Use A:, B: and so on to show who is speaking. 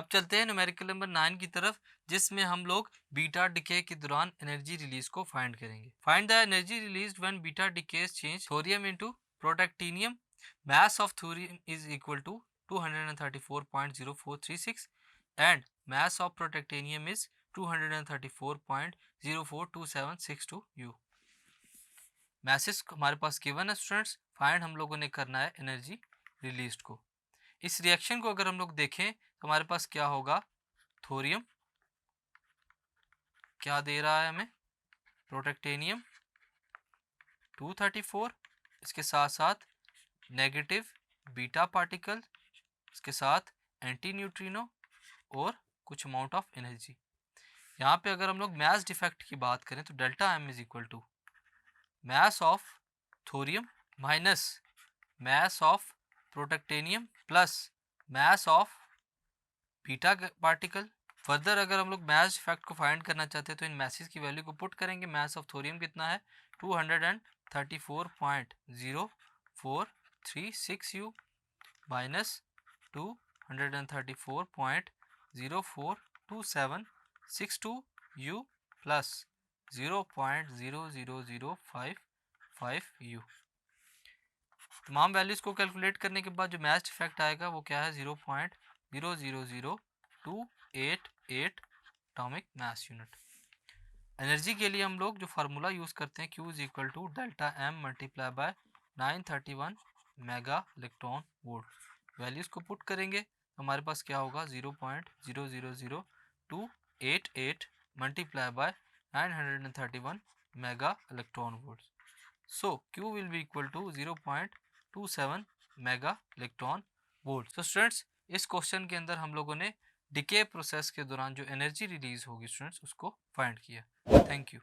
A: अब चलते हैं न्यूमेरिकल नंबर 9 की तरफ, जिसमें हम लोग बीटा डिके के दौरान एनर्जी रिलीज को फाइंड करेंगे। Find the energy released when beta decays change thorium into protactinium. Mass of thorium is equal to 234.0436 and mass of protactinium is 234.042762 U। Message हमारे पास गिवन है स्टूडेंट्स। फाइंड हम लोगों ने करना है एनर्जी रिलीज्ड को। इस रिएक्शन को अगर हम लोग देखें तो हमारे पास क्या होगा, थोरियम क्या दे रहा है हमें, प्रोटैक्टिनियम 234, इसके साथ साथ नेगेटिव बीटा पार्टिकल, इसके साथ एंटी न्यूट्रिनो और कुछ अमाउंट ऑफ एनर्जी। यहाँ पे अगर हम लोग मास डिफेक्ट की बात करें तो delta M is equal to mass of thorium minus mass of protactinium plus mass of beta particle. Further अगर हम लोग मास इफेक्ट को फाइंड करना चाहते हैं तो इन मैसेज की वैल्यू को पुट करेंगे। मास ऑफ थोरियम कितना है, 234.0436 U minus 234.042762 U plus 0.00055 U। तमाम वैल्यूज़ को कैलकुलेट करने के बाद जो मैच इफेक्ट आएगा वो क्या है, 0.0000288 एटॉमिक मास यूनिट। एनर्जी के लिए हम लोग जो फार्मूला यूज़ करते हैं, Q is equal to delta M multiply by 931 mega electron volt. Values को पुट करेंगे तो हमारे पास क्या होगा, 0.0000288 multiply by 931 mega electron volt. So Q will be equal to 0.27 mega electron volt. तो स्टूडेंट्स इस क्वेश्चन के अंदर हम लोगों ने डिके प्रोसेस के दौरान जो एनर्जी रिलीज होगी स्टूडेंट्स उसको फाइंड किया। Thank you.